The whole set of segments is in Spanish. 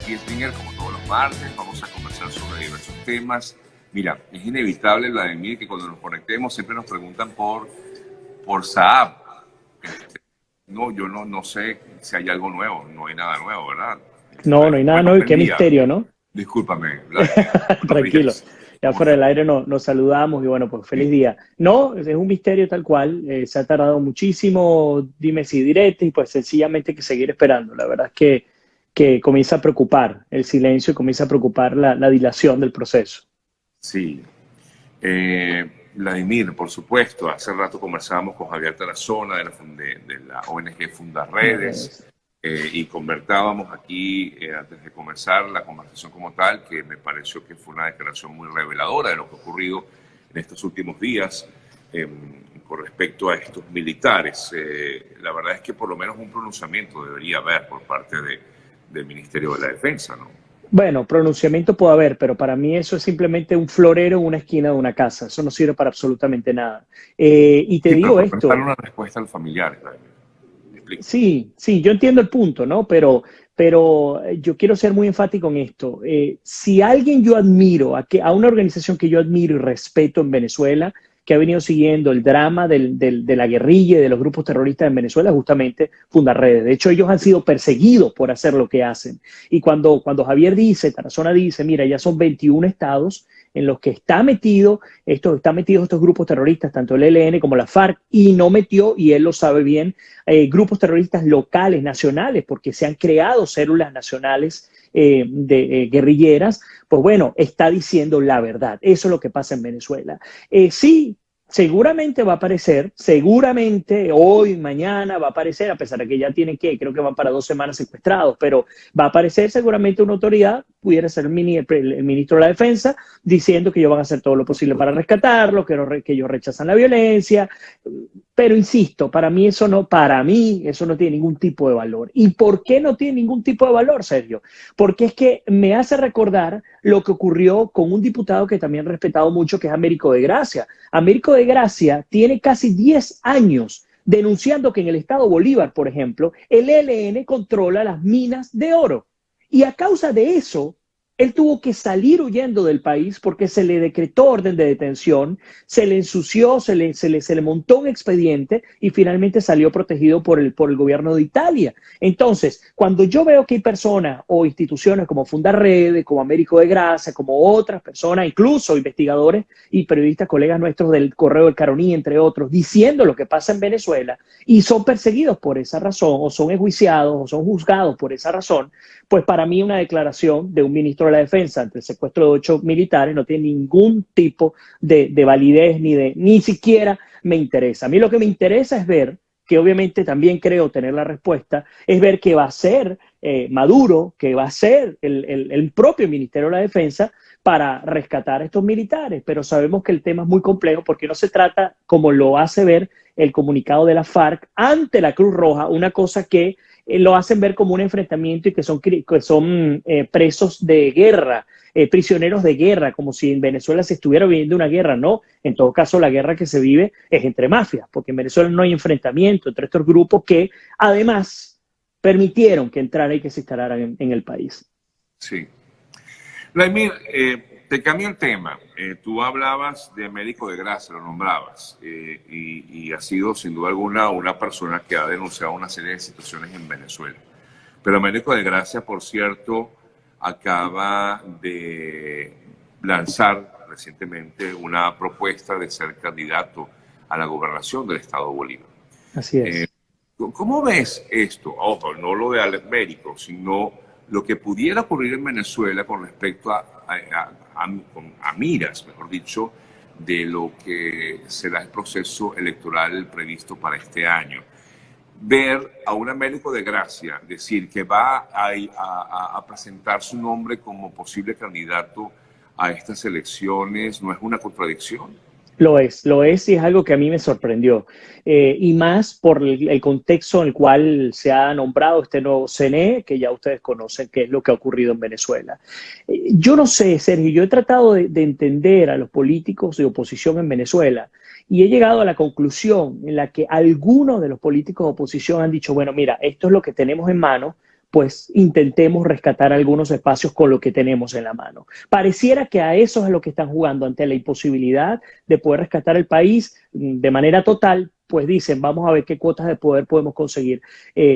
aquí Springer, como todos los martes. Vamos a conversar sobre diversos temas. Mira, es inevitable, Vladimir, que cuando nos conectemos siempre nos preguntan por Saab. No, yo no sé si hay algo nuevo. No hay nada nuevo, ¿verdad? No, no hay nada Bueno, nuevo y buen qué día. misterio, ¿no? Discúlpame, Vladimir. Buenos Tranquilo. días. Ya ¿Cómo fuera del estás? aire nos saludamos y bueno, pues Sí. feliz día. No, es un misterio tal cual. Se ha tardado muchísimo, dime si directo y pues sencillamente hay que seguir esperando. La verdad es que comienza a preocupar el silencio y comienza a preocupar la dilación del proceso. Sí. Vladimir, por supuesto, hace rato conversábamos con Javier Tarazona de la ONG Las Fundaredes redes. y conversábamos aquí antes de comenzar la conversación como tal, que me pareció que fue una declaración muy reveladora de lo que ha ocurrido en estos últimos días eh, con respecto a estos militares. La verdad es que por lo menos un pronunciamiento debería haber por parte del Ministerio de la Defensa, ¿no? Bueno, pronunciamiento puede haber, pero para mí eso es simplemente un florero en una esquina de una casa. Eso no sirve para absolutamente nada. Y te Sí, pero digo por lo menos darle esto. una respuesta al familiar, Vladimir. ¿Me explico? Sí, sí, yo entiendo el punto, ¿no? Pero yo quiero ser muy enfático en esto. Si alguien yo admiro, a una organización que yo admiro y respeto en Venezuela, que ha venido siguiendo el drama de la guerrilla y de los grupos terroristas en Venezuela, justamente Fundarredes. De hecho, ellos han sido perseguidos por hacer lo que hacen. Y cuando Javier dice, Tarazona dice, mira, ya son 21 estados en los que están metidos estos grupos terroristas, tanto el ELN como la FARC, y no metió, y él lo sabe bien, grupos terroristas locales, nacionales, porque se han creado células nacionales de guerrilleras, pues bueno, está diciendo la verdad. Eso es lo que pasa en Venezuela. Sí, seguramente va a aparecer, seguramente hoy, mañana va a aparecer, a pesar de que ya tienen creo que van para 2 semanas secuestrados, pero va a aparecer seguramente una autoridad, pudiera ser el ministro de la Defensa, diciendo que ellos van a hacer todo lo posible para rescatarlo, que ellos rechazan la violencia, pero insisto, para mí eso no tiene ningún tipo de valor. ¿Y por qué no tiene ningún tipo de valor, Sergio? Porque es que me hace recordar lo que ocurrió con un diputado que también he respetado mucho, que es Américo de Gracia. Américo de Gracia tiene casi 10 años denunciando que en el estado Bolívar, por ejemplo, el ELN controla las minas de oro. Y a causa de eso, él tuvo que salir huyendo del país porque se le decretó orden de detención, se le ensució, se le montó un expediente y finalmente salió protegido por el gobierno de Italia. Entonces, cuando yo veo que hay personas o instituciones como Fundarredes, como Américo de Gracia, como otras personas, incluso investigadores y periodistas, colegas nuestros del Correo del Caroní, entre otros, diciendo lo que pasa en Venezuela y son perseguidos por esa razón, o son enjuiciados, o son juzgados por esa razón, pues para mí una declaración de un ministro de la Defensa ante el secuestro de 8 militares no tiene ningún tipo de validez ni siquiera me interesa. A mí lo que me interesa es ver, que obviamente también creo tener la respuesta, es ver qué va a hacer Maduro, qué va a hacer el propio Ministerio de la Defensa para rescatar a estos militares. Pero sabemos que el tema es muy complejo porque no se trata, como lo hace ver el comunicado de la FARC ante la Cruz Roja, una cosa que lo hacen ver como un enfrentamiento y que son presos de guerra, prisioneros de guerra, como si en Venezuela se estuviera viviendo una guerra. No, en todo caso la guerra que se vive es entre mafias, porque en Venezuela no hay enfrentamiento entre estos grupos que además permitieron que entrara y que se instalaran en el país. Sí. Vladimir, te cambio el tema. Tú hablabas de Médico de Gracia, lo nombrabas, y ha sido sin duda alguna una persona que ha denunciado una serie de situaciones en Venezuela. Pero Médico de Gracia, por cierto, acaba de lanzar recientemente una propuesta de ser candidato a la gobernación del estado Bolívar. Así Eh, es. ¿Cómo ves esto? Ojo, no lo de Alex Médico, sino lo que pudiera ocurrir en Venezuela con respecto a miras, mejor dicho, de lo que será el proceso electoral previsto para este año. Ver a un Américo de Gracia decir que va a presentar su nombre como posible candidato a estas elecciones, ¿no es una contradicción? Lo es y es algo que a mí me sorprendió. Y más por el contexto en el cual se ha nombrado este nuevo CNE, que ya ustedes conocen qué es lo que ha ocurrido en Venezuela. Yo no sé, Sergio, yo he tratado de entender a los políticos de oposición en Venezuela y he llegado a la conclusión en la que algunos de los políticos de oposición han dicho, bueno, mira, esto es lo que tenemos en mano, pues intentemos rescatar algunos espacios con lo que tenemos en la mano. Pareciera que a eso es lo que están jugando ante la imposibilidad de poder rescatar el país de manera total, pues dicen, vamos a ver qué cuotas de poder podemos conseguir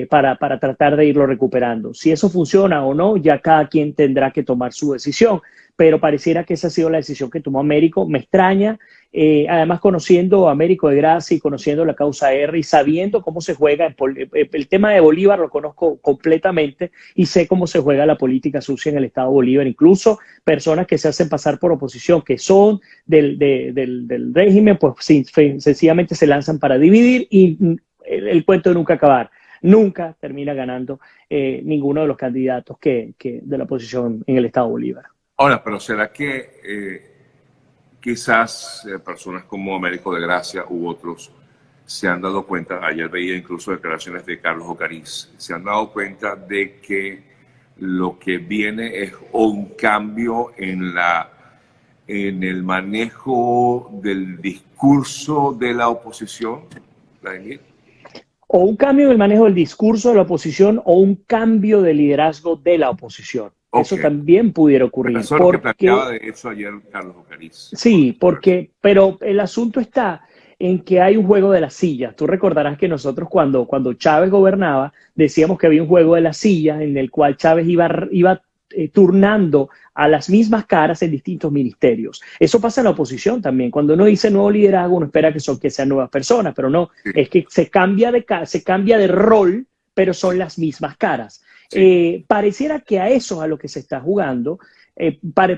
para tratar de irlo recuperando. Si eso funciona o no, ya cada quien tendrá que tomar su decisión, pero pareciera que esa ha sido la decisión que tomó Américo. Me extraña, además conociendo a Américo de Gracia y conociendo la causa R y sabiendo cómo se juega, el tema de Bolívar lo conozco completamente y sé cómo se juega la política sucia en el Estado Bolívar, incluso personas que se hacen pasar por oposición, que son del régimen, pues sencillamente se lanzan para dividir y el cuento de nunca acabar. Nunca termina ganando ninguno de los candidatos que de la oposición en el Estado Bolívar. Ahora, pero ¿será que quizás personas como Américo de Gracia u otros se han dado cuenta, ayer veía incluso declaraciones de Carlos Ocariz, se han dado cuenta de que lo que viene es un cambio en el manejo del discurso de la oposición, Vladimir? O un cambio en el manejo del discurso de la oposición o un cambio de liderazgo de la oposición. Okay. Eso también pudiera ocurrir. Eso es lo que planteaba de eso ayer Carlos Ocariz. Sí, pero el asunto está en que hay un juego de las sillas. Tú recordarás que nosotros cuando Chávez gobernaba decíamos que había un juego de las sillas en el cual Chávez iba turnando a las mismas caras en distintos ministerios. Eso pasa en la oposición también. Cuando uno dice nuevo liderazgo, uno espera que sean nuevas personas, pero no, sí. Es que se cambia de rol, pero son las mismas caras. Sí. Pareciera que a eso es a lo que se está jugando.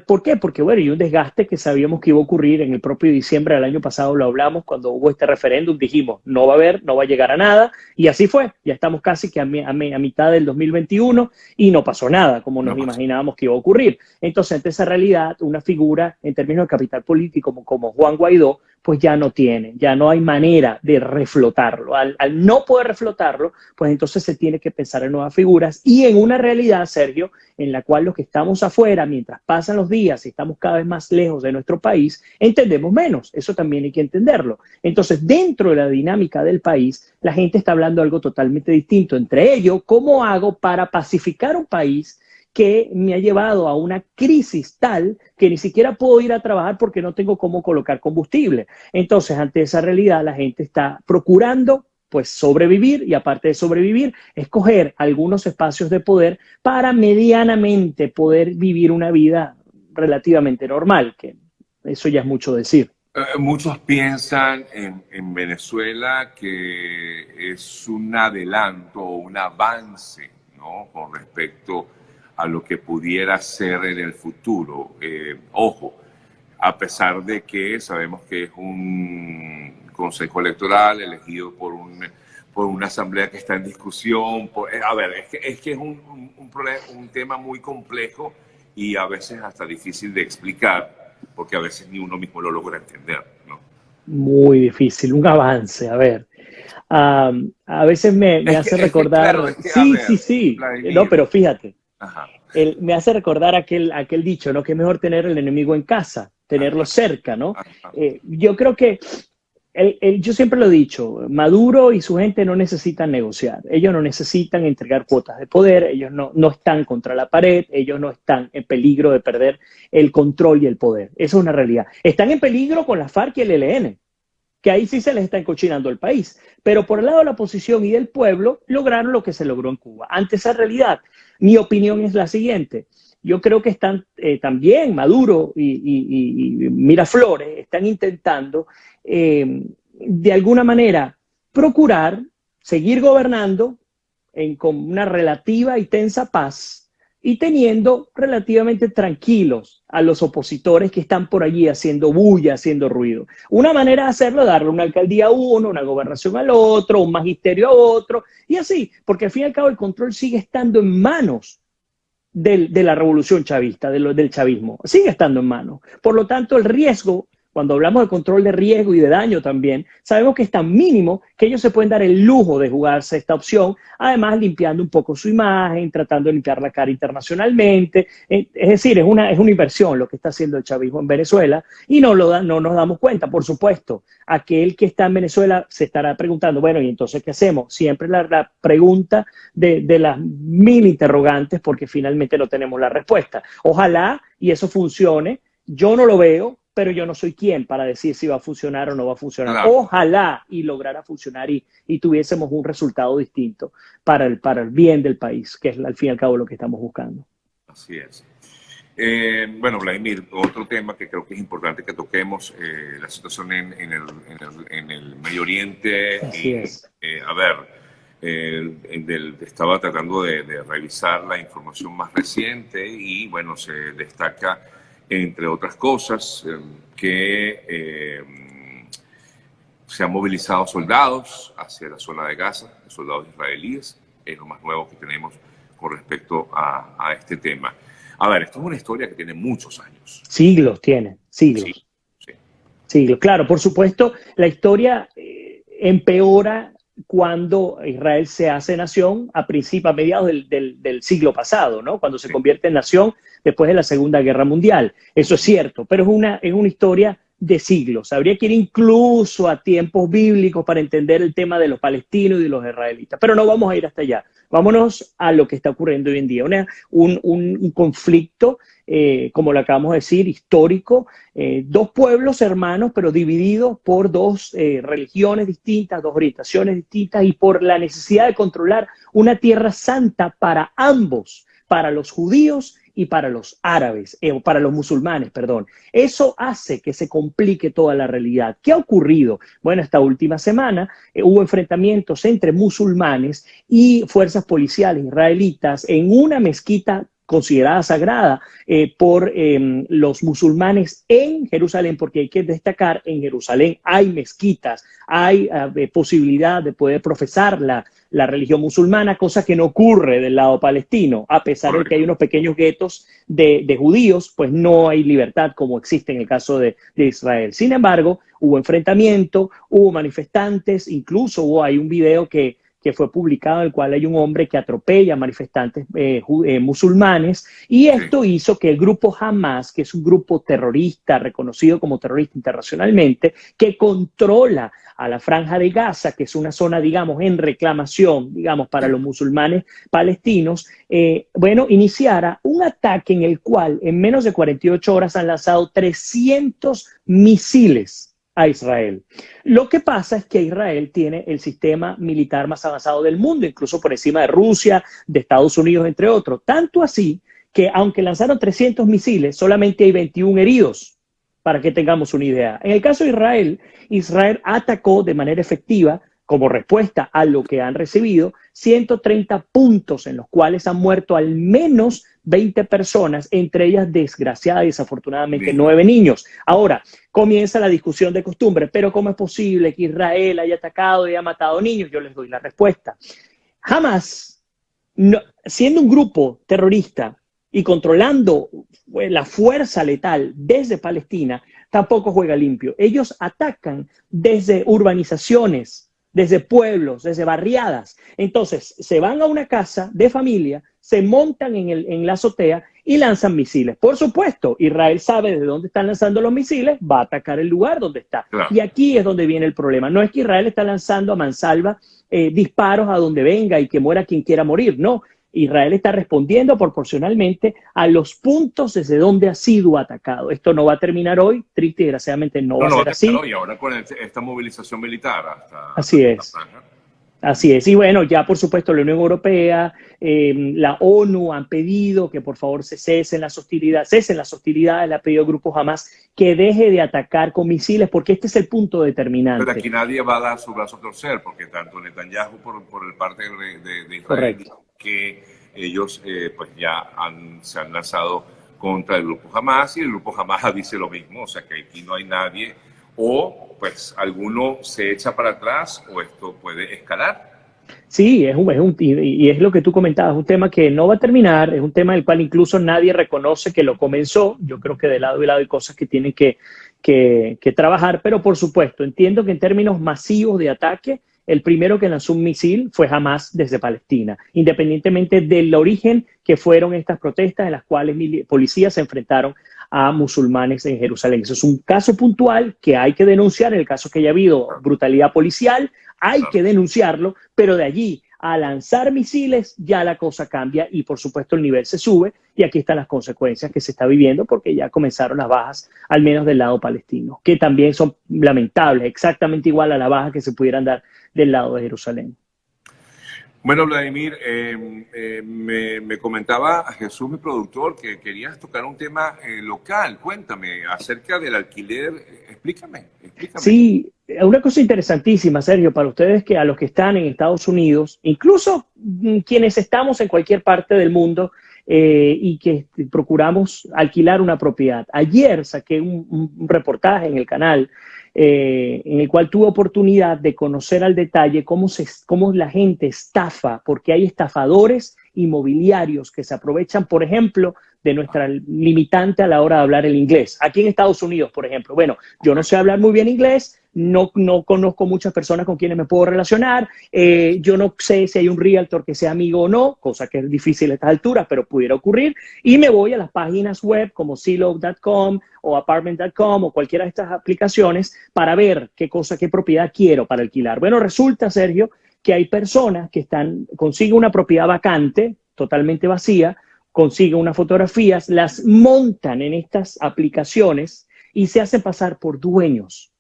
¿Por qué? Porque, bueno, hay un desgaste que sabíamos que iba a ocurrir en el propio diciembre del año pasado, lo hablamos cuando hubo este referéndum, dijimos, no va a haber, no va a llegar a nada, y así fue. Ya estamos casi que a mitad del 2021 y no pasó nada, como nos imaginábamos que iba a ocurrir. Entonces, ante esa realidad, una figura en términos de capital político como Juan Guaidó, pues ya no hay manera de reflotarlo. Al no poder reflotarlo, pues entonces se tiene que pensar en nuevas figuras y en una realidad, Sergio, en la cual los que estamos afuera, mientras pasan los días y estamos cada vez más lejos de nuestro país, entendemos menos. Eso también hay que entenderlo. Entonces, dentro de la dinámica del país, la gente está hablando algo totalmente distinto. Entre ellos, ¿cómo hago para pacificar un país que me ha llevado a una crisis tal que ni siquiera puedo ir a trabajar porque no tengo cómo colocar combustible? Entonces, ante esa realidad, la gente está procurando pues sobrevivir y aparte de sobrevivir, escoger algunos espacios de poder para medianamente poder vivir una vida relativamente normal, que eso ya es mucho decir. Muchos piensan en Venezuela que es un adelanto o un avance, ¿no?, con respecto a lo que pudiera ser en el futuro. Ojo, a pesar de que sabemos que es un consejo electoral elegido por una asamblea que está en discusión. Es que es un tema muy complejo y a veces hasta difícil de explicar, porque a veces ni uno mismo lo logra entender, ¿no? Muy difícil, un avance, a ver. A veces me hace recordar... Sí. Vladimir. No, pero fíjate. Ajá. Me hace recordar aquel dicho, ¿no? Que es mejor tener el enemigo en casa, tenerlo cerca, ¿no? Yo creo que yo siempre lo he dicho, Maduro y su gente no necesitan negociar, ellos no necesitan entregar cuotas de poder, ellos no están contra la pared, ellos no están en peligro de perder el control y el poder. Eso es una realidad. Están en peligro con la FARC y el ELN, que ahí sí se les está encochinando el país. Pero por el lado de la oposición y del pueblo, lograron lo que se logró en Cuba. Ante esa realidad, mi opinión es la siguiente. Yo creo que están también Maduro y Miraflores están intentando de alguna manera procurar seguir gobernando con una relativa y tensa paz y teniendo relativamente tranquilos a los opositores que están por allí haciendo bulla, haciendo ruido. Una manera de hacerlo es darle una alcaldía a uno, una gobernación al otro, un magisterio a otro, y así, porque al fin y al cabo el control sigue estando en manos de la revolución chavista, del chavismo, sigue estando en manos. Por lo tanto, el riesgo cuando hablamos de control de riesgo y de daño también, sabemos que es tan mínimo que ellos se pueden dar el lujo de jugarse esta opción, además limpiando un poco su imagen, tratando de limpiar la cara internacionalmente. Es decir, es una inversión lo que está haciendo el chavismo en Venezuela y no nos damos cuenta. Por supuesto, aquel que está en Venezuela se estará preguntando, bueno, ¿y entonces qué hacemos? Siempre la pregunta de las mil interrogantes porque finalmente no tenemos la respuesta. Ojalá y eso funcione. Yo no lo veo, pero yo no soy quien para decir si va a funcionar o no va a funcionar. Claro. Ojalá y lograra funcionar y tuviésemos un resultado distinto para el bien del país, que es al fin y al cabo lo que estamos buscando. Así es. Bueno, Vladimir, otro tema que creo que es importante que toquemos, la situación en el Medio Oriente. Así es. A ver, estaba tratando de revisar la información más reciente y, bueno, se destaca, entre otras cosas, que se han movilizado soldados hacia la zona de Gaza, soldados israelíes. Es lo más nuevo que tenemos con respecto a este tema. A ver, esto es una historia que tiene muchos años. Siglos tiene, siglos. Sí, sí. Siglos. Claro, por supuesto, la historia empeora cuando Israel se hace nación a mediados del siglo pasado, ¿no? Cuando se convierte en nación después de la Segunda Guerra Mundial. Eso es cierto, pero es una historia de siglos. Habría que ir incluso a tiempos bíblicos para entender el tema de los palestinos y de los israelitas, pero no vamos a ir hasta allá. Vámonos a lo que está ocurriendo hoy en día. Un conflicto, como lo acabamos de decir, histórico, dos pueblos hermanos, pero divididos por dos religiones distintas, dos orientaciones distintas y por la necesidad de controlar una tierra santa para ambos, para los judíos y para los árabes, para los musulmanes, perdón. Eso hace que se complique toda la realidad. ¿Qué ha ocurrido? Bueno, esta última semana hubo enfrentamientos entre musulmanes y fuerzas policiales israelitas en una mezquita considerada sagrada por los musulmanes en Jerusalén, porque hay que destacar, en Jerusalén hay mezquitas, hay posibilidad de poder profesar la religión musulmana, cosa que no ocurre del lado palestino. A pesar de que hay unos pequeños guetos de judíos, pues no hay libertad como existe en el caso de Israel. Sin embargo, hubo enfrentamiento, hubo manifestantes, incluso hay un video que fue publicado, en el cual hay un hombre que atropella a manifestantes musulmanes, y esto hizo que el grupo Hamas, que es un grupo terrorista, reconocido como terrorista internacionalmente, que controla a la Franja de Gaza, que es una zona, digamos, en reclamación, digamos, para los musulmanes palestinos, iniciara un ataque en el cual en menos de 48 horas han lanzado 300 misiles a Israel. Lo que pasa es que Israel tiene el sistema militar más avanzado del mundo, incluso por encima de Rusia, de Estados Unidos, entre otros. Tanto así que aunque lanzaron 300 misiles, solamente hay 21 heridos, para que tengamos una idea. En el caso de Israel, Israel atacó de manera efectiva, como respuesta a lo que han recibido, 130 puntos en los cuales han muerto al menos 20 personas, entre ellas desgraciada y desafortunadamente 9 niños. Ahora, comienza la discusión de costumbre, pero ¿cómo es posible que Israel haya atacado y haya matado niños? Yo les doy la respuesta. Hamas, siendo un grupo terrorista y controlando la fuerza letal desde Palestina, tampoco juega limpio. Ellos atacan desde urbanizaciones, desde pueblos, desde barriadas. Entonces, se van a una casa de familia, se montan en la azotea y lanzan misiles. Por supuesto, Israel sabe desde dónde están lanzando los misiles, va a atacar el lugar donde está. Claro. Y aquí es donde viene el problema. No es que Israel está lanzando a mansalva disparos a donde venga y que muera quien quiera morir, no. Israel está respondiendo proporcionalmente a los puntos desde donde ha sido atacado. Esto no va a terminar hoy, triste y desgraciadamente no va a ser así. Y ahora con esta movilización militar así es. Así es. Y bueno, ya por supuesto la Unión Europea, la ONU han pedido que por favor cesen las hostilidades, le ha pedido al grupo Hamas que deje de atacar con misiles, porque este es el punto determinante. Pero aquí nadie va a dar su brazo a torcer, porque tanto Netanyahu por el parte de Israel, correcto, que ellos pues ya se han lanzado contra el grupo Hamas, y el grupo Hamas dice lo mismo, o sea que aquí no hay nadie, o pues alguno se echa para atrás o esto puede escalar. Sí, y es lo que tú comentabas, es un tema que no va a terminar, es un tema del cual incluso nadie reconoce que lo comenzó. Yo creo que de lado y lado hay cosas que tienen que que trabajar, pero por supuesto, entiendo que en términos masivos de ataque, el primero que lanzó un misil fue Hamás desde Palestina, independientemente del origen que fueron estas protestas en las cuales policías se enfrentaron a musulmanes en Jerusalén. Eso es un caso puntual que hay que denunciar. En el caso que haya habido brutalidad policial, hay que denunciarlo, pero de allí a lanzar misiles ya la cosa cambia y por supuesto el nivel se sube y aquí están las consecuencias que se está viviendo porque ya comenzaron las bajas, al menos del lado palestino, que también son lamentables, exactamente igual a las bajas que se pudieran dar del lado de Jerusalén. Bueno, Vladimir, me comentaba a Jesús, mi productor, que querías tocar un tema local. Cuéntame acerca del alquiler. Explícame. Sí, una cosa interesantísima, Sergio, para ustedes que a los que están en Estados Unidos, incluso quienes estamos en cualquier parte del mundo y que procuramos alquilar una propiedad. Ayer saqué un reportaje en el canal en el cual tuve oportunidad de conocer al detalle cómo la gente estafa, porque hay estafadores inmobiliarios que se aprovechan, por ejemplo, de nuestra limitante a la hora de hablar el inglés. Aquí en Estados Unidos, por ejemplo, bueno, yo no sé hablar muy bien inglés, no conozco muchas personas con quienes me puedo relacionar, yo no sé si hay un realtor que sea amigo o no, cosa que es difícil a estas alturas, pero pudiera ocurrir, y me voy a las páginas web como Zillow.com o Apartment.com o cualquiera de estas aplicaciones para ver qué propiedad quiero para alquilar. Bueno, resulta, Sergio, que hay personas que consiguen una propiedad vacante, totalmente vacía, consiguen unas fotografías, las montan en estas aplicaciones y se hacen pasar por dueños.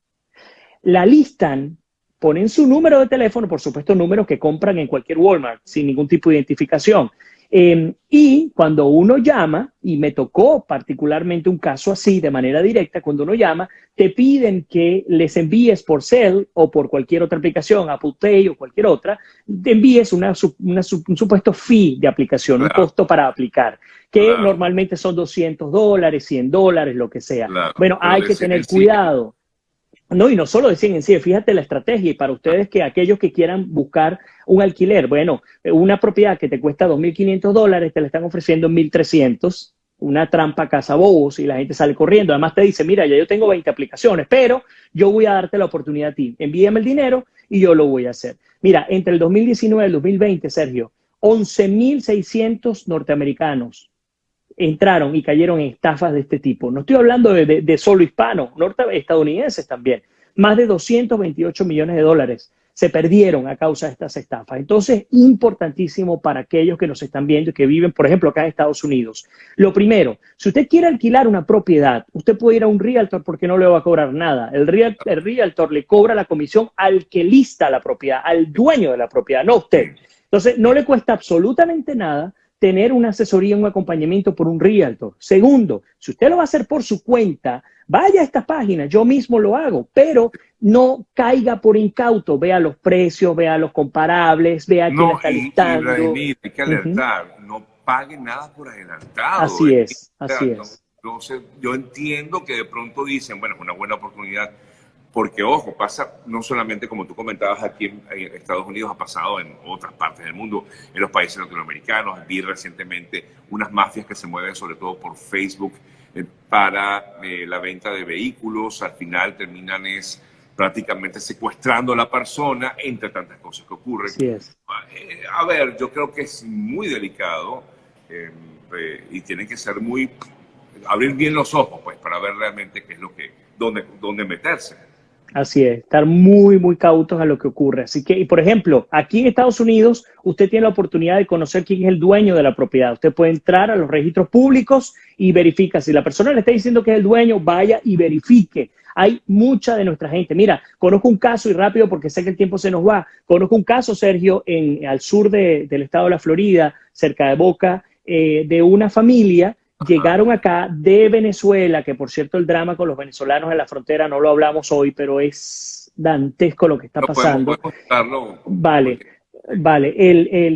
La listan, ponen su número de teléfono, por supuesto números que compran en cualquier Walmart sin ningún tipo de identificación. Y cuando uno llama, y me tocó particularmente un caso así de manera directa, cuando uno llama, te piden que les envíes por Zelle o por cualquier otra aplicación, Apple Pay o cualquier otra, te envíes un supuesto fee de aplicación, claro, un costo para aplicar, que claro, normalmente son $200, $100, lo que sea. Claro, bueno, hay que tener cuidado. No, y no solo decían en sí, fíjate la estrategia, y para ustedes que aquellos que quieran buscar un alquiler, bueno, una propiedad que te cuesta $2.500, te la están ofreciendo en 1.300, una trampa cazabobos y la gente sale corriendo. Además te dice, mira, ya yo tengo 20 aplicaciones, pero yo voy a darte la oportunidad a ti. Envíame el dinero y yo lo voy a hacer. Mira, entre el 2019 y el 2020, Sergio, 11.600 norteamericanos entraron y cayeron en estafas de este tipo. No estoy hablando de solo hispanos, estadounidenses también. Más de $228 millones se perdieron a causa de estas estafas. Entonces, importantísimo para aquellos que nos están viendo y que viven, por ejemplo, acá en Estados Unidos. Lo primero, si usted quiere alquilar una propiedad, usted puede ir a un realtor porque no le va a cobrar nada. El realtor le cobra la comisión al que lista la propiedad, al dueño de la propiedad, no a usted. Entonces, no le cuesta absolutamente nada tener una asesoría, un acompañamiento por un realtor. Segundo, si usted lo va a hacer por su cuenta, vaya a estas páginas, yo mismo lo hago, pero no caiga por incauto, vea los precios, vea los comparables, vea quién está listando. Hay que alertar, no pague nada por adelantado. Así es, así es. Entonces, yo entiendo que de pronto dicen, bueno, es una buena oportunidad, porque, ojo, pasa no solamente, como tú comentabas, aquí en Estados Unidos, ha pasado en otras partes del mundo, en los países latinoamericanos. Vi recientemente unas mafias que se mueven sobre todo por Facebook para la venta de vehículos. Al final terminan prácticamente secuestrando a la persona, entre tantas cosas que ocurren. Así es. A ver, yo creo que es muy delicado y tienen que ser abrir bien los ojos, pues, para ver realmente qué es dónde meterse. Así es, estar muy, muy cautos a lo que ocurre. Así que, y por ejemplo, aquí en Estados Unidos, usted tiene la oportunidad de conocer quién es el dueño de la propiedad. Usted puede entrar a los registros públicos y verifica. Si la persona le está diciendo que es el dueño, vaya y verifique. Hay mucha de nuestra gente. Mira, conozco un caso, y rápido porque sé que el tiempo se nos va, conozco un caso, Sergio, al sur del estado de la Florida, cerca de Boca, de una familia. Llegaron acá de Venezuela, que por cierto el drama con los venezolanos en la frontera no lo hablamos hoy, pero es dantesco lo que está pasando. Vale.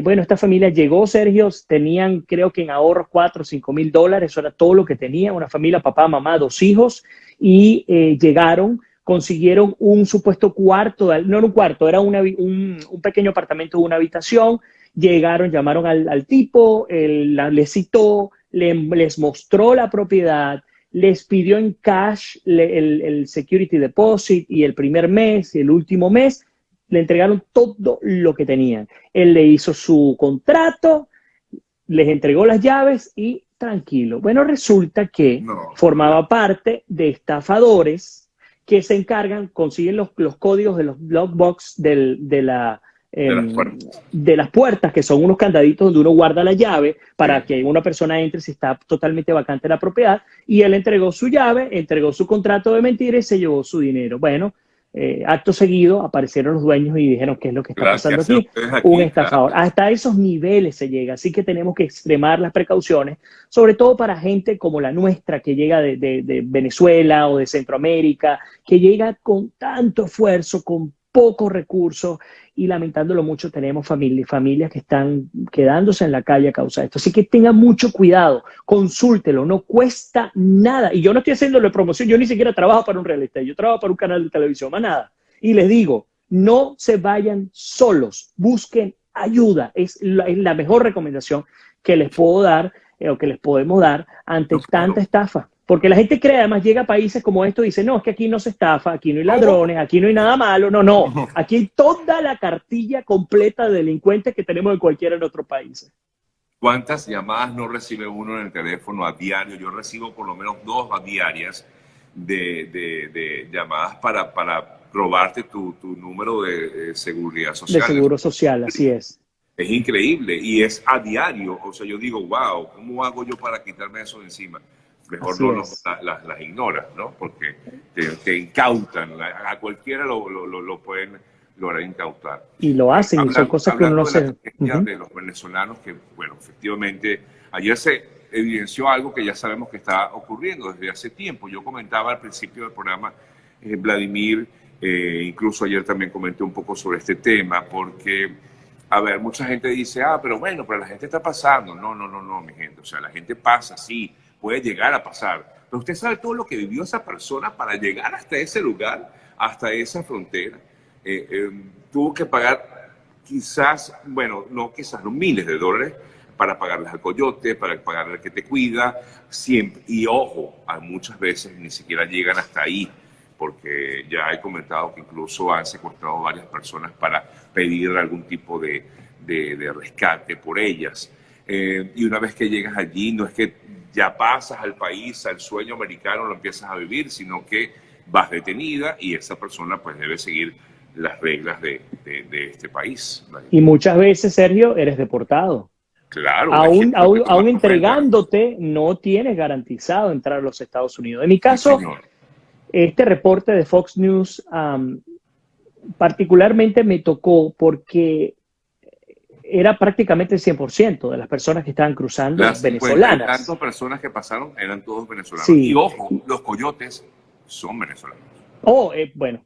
Bueno, esta familia llegó, Sergio, tenían creo que en ahorros $4 o $5,000, eso era todo lo que tenían, una familia, papá, mamá, 2 hijos, y llegaron, consiguieron un supuesto cuarto, no era un cuarto, era un pequeño apartamento de una habitación. Llegaron, llamaron al tipo, les citó, les mostró la propiedad, les pidió en cash el security deposit y el primer mes y el último mes le entregaron todo lo que tenían. Él le hizo su contrato, les entregó las llaves y tranquilo. Bueno, resulta que No, formaba parte de estafadores que se encargan, consiguen los códigos de los lockbox de las puertas. de las puertas, que son unos candaditos donde uno guarda la llave para Sí. que una persona entre si está totalmente vacante la propiedad, y él entregó su llave, entregó su contrato de mentira y se llevó su dinero. Bueno, acto seguido aparecieron los dueños y dijeron, ¿qué es lo que está Claro, ¿qué pasando hacen aquí? ustedes Un aquí? Claro. estafador. Hasta esos niveles se llega, así que tenemos que extremar las precauciones, sobre todo para gente como la nuestra, que llega de Venezuela o de Centroamérica, que llega con tanto esfuerzo, con pocos recursos, y lamentándolo mucho tenemos familias que están quedándose en la calle a causa de esto. Así que tengan mucho cuidado, consúltelo, no cuesta nada. Y yo no estoy haciéndole promoción, yo ni siquiera trabajo para un real estate, yo trabajo para un canal de televisión, más nada. Y les digo, no se vayan solos, busquen ayuda. Es la mejor recomendación que les puedo dar o que les podemos dar ante No, tanta claro. estafa. Porque la gente cree, además llega a países como estos y dice, no, es que aquí no se estafa, aquí no hay No. ladrones, aquí no hay nada malo. No, no. Aquí hay toda la cartilla completa de delincuentes que tenemos en cualquiera de nuestros países. ¿Cuántas llamadas no recibe uno en el teléfono a diario? Yo recibo por lo menos 2 a diarias de llamadas para robarte tu número de seguridad De social. seguro social, así es. Es increíble y es a diario. O sea, yo digo, wow, ¿cómo hago yo para quitarme eso de encima? Mejor Así no es. las ignoras, ¿no? Porque te incautan. A cualquiera lo pueden lograr incautar. Y lo hacen y son cosas que uno no Hablando de la se... tragedia de los venezolanos, que, bueno, efectivamente, ayer se evidenció algo que ya sabemos que está ocurriendo desde hace tiempo. Yo comentaba al principio del programa, Vladimir, incluso ayer también comenté un poco sobre este tema, porque, a ver, mucha gente dice, pero bueno, pero la gente está pasando. No, no, no, no, mi gente. O sea, la gente pasa, sí, puede llegar a pasar. Pero usted sabe todo lo que vivió esa persona para llegar hasta ese lugar, hasta esa frontera. Tuvo que pagar quizás, bueno, no quizás, no miles de dólares para pagarles al coyote, para pagarle al que te cuida, siempre. Y ojo, muchas veces ni siquiera llegan hasta ahí, porque ya he comentado que incluso han secuestrado varias personas para pedir algún tipo de rescate por ellas. Y una vez que llegas allí, no es que ya pasas al país, al sueño americano, lo empiezas a vivir, sino que vas detenida y esa persona pues debe seguir las reglas de este país. Y muchas veces, Sergio, eres deportado. Claro, es que Aún, es lo que aún, tú aún vas a enfrentar. entregándote, no tienes garantizado entrar a los Estados Unidos. En mi Sí, caso, señor. este reporte de Fox News particularmente me tocó porque era prácticamente el 100% de las personas que estaban cruzando Las 50 y tantas venezolanas. personas que pasaron eran todos venezolanos. Y Sí. ojo, los coyotes son venezolanos. Bueno,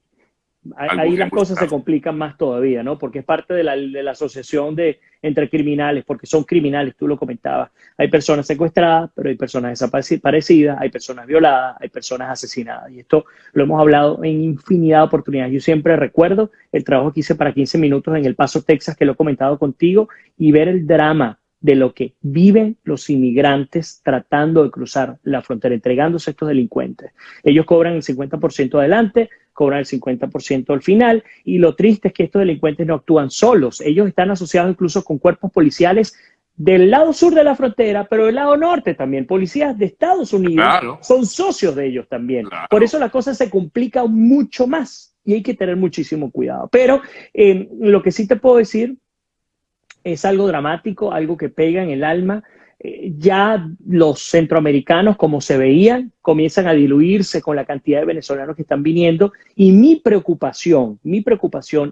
ahí Algunos en las muchos cosas se casos. complican más todavía, ¿no? Porque es parte de la asociación entre criminales, porque son criminales, tú lo comentabas. Hay personas secuestradas, pero hay personas desaparecidas, hay personas violadas, hay personas asesinadas. Y esto lo hemos hablado en infinidad de oportunidades. Yo siempre recuerdo el trabajo que hice para 15 minutos en El Paso, Texas, que lo he comentado contigo, y ver el drama de lo que viven los inmigrantes tratando de cruzar la frontera, entregándose a estos delincuentes. Ellos cobran el 50% adelante, cobran el 50% al final, y lo triste es que estos delincuentes no actúan solos. Ellos están asociados incluso con cuerpos policiales del lado sur de la frontera, pero del lado norte también. Policías de Estados Unidos Claro, son socios de ellos también. Por claro. eso la cosa se complica mucho más y hay que tener muchísimo cuidado. Pero lo que sí te puedo decir es algo dramático, algo que pega en el alma. Ya los centroamericanos, como se veían, comienzan a diluirse con la cantidad de venezolanos que están viniendo. Y mi preocupación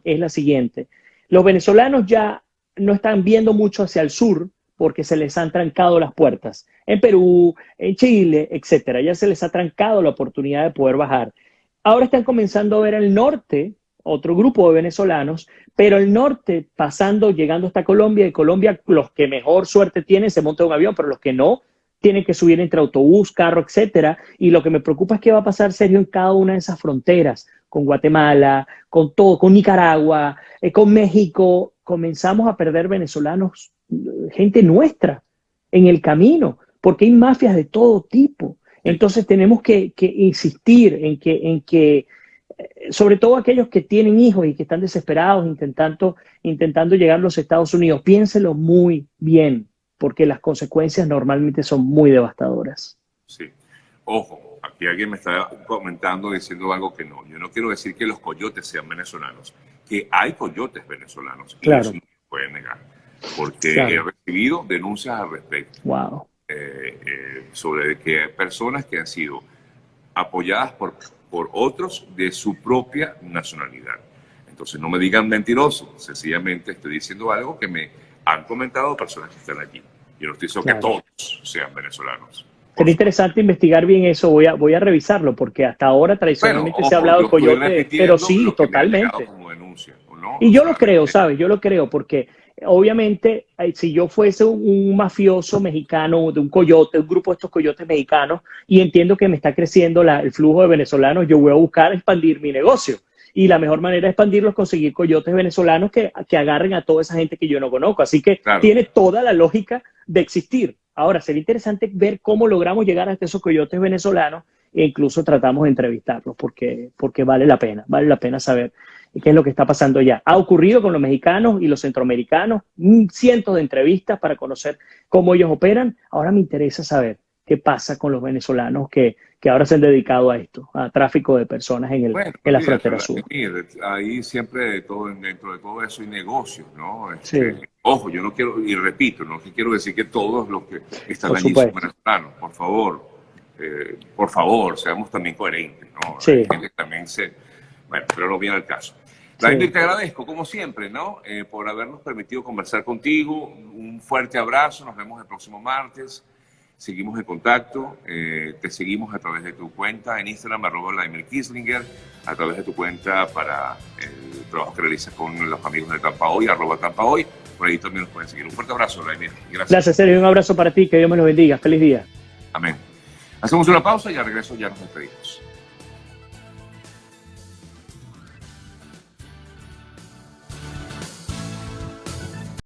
es la siguiente. Los venezolanos ya no están viendo mucho hacia el sur porque se les han trancado las puertas. En Perú, en Chile, etcétera. Ya se les ha trancado la oportunidad de poder bajar. Ahora están comenzando a ver el norte, otro grupo de venezolanos, pero el norte pasando, llegando hasta Colombia, y Colombia los que mejor suerte tienen se montan en un avión, pero los que no tienen que subir entre autobús, carro, etcétera. Y lo que me preocupa es qué va a pasar, Sergio, en cada una de esas fronteras, con Guatemala, con todo, con Nicaragua, con México. Comenzamos a perder venezolanos, gente nuestra, en el camino, porque hay mafias de todo tipo. Entonces tenemos que insistir en que sobre todo aquellos que tienen hijos y que están desesperados intentando llegar a los Estados Unidos, piénselo muy bien, porque las consecuencias normalmente son muy devastadoras. Sí. Ojo, aquí alguien me está comentando, diciendo algo que no. Yo no quiero decir que los coyotes sean venezolanos, que hay coyotes venezolanos, y Claro. eso no se puede negar, porque Claro. he recibido denuncias al respecto. Wow. Sobre que personas que han sido apoyadas por otros de su propia nacionalidad. Entonces no me digan mentiroso, sencillamente estoy diciendo algo que me han comentado personas que están allí. Yo no estoy diciendo que todos sean venezolanos. Sería interesante investigar bien eso, voy a revisarlo, porque hasta ahora tradicionalmente se ha hablado de coyote, pero sí, totalmente. Como denuncia, ¿no? Y yo lo creo, ¿sabes? Yo lo creo, porque obviamente si yo fuese un mafioso mexicano, de un coyote, un grupo de estos coyotes mexicanos, y entiendo que me está creciendo el flujo de venezolanos, yo voy a buscar expandir mi negocio. Y la mejor manera de expandirlo es conseguir coyotes venezolanos que agarren a toda esa gente que yo no conozco. Así que tiene toda la lógica de existir. Ahora, sería interesante ver cómo logramos llegar hasta esos coyotes venezolanos e incluso tratamos de entrevistarlos porque vale la pena saber qué es lo que está pasando ya. Ha ocurrido con los mexicanos y los centroamericanos, cientos de entrevistas para conocer cómo ellos operan. Ahora me interesa saber qué pasa con los venezolanos que ahora se han dedicado a esto, a tráfico de personas en la frontera sur. Ahí siempre dentro de todo eso hay negocios, ¿no? Sí. Ojo, yo no quiero, y repito, no quiero decir que todos los que están allí son venezolanos, por favor, seamos también coherentes, ¿no? Sí. También bueno, pero no viene al caso. Vladimir, te agradezco, como siempre, ¿no? Por habernos permitido conversar contigo. Un fuerte abrazo, nos vemos el próximo martes. Seguimos en contacto, te seguimos a través de tu cuenta en Instagram, @VladimirKislinger, a través de tu cuenta para el trabajo que realizas con los amigos de Tampa Hoy, @TampaHoy. Por ahí también nos pueden seguir. Un fuerte abrazo, Vladimir. Gracias. Gracias, Sergio. Un abrazo para ti. Que Dios me los bendiga. Feliz día. Amén. Hacemos una pausa y al regreso ya nos despedimos.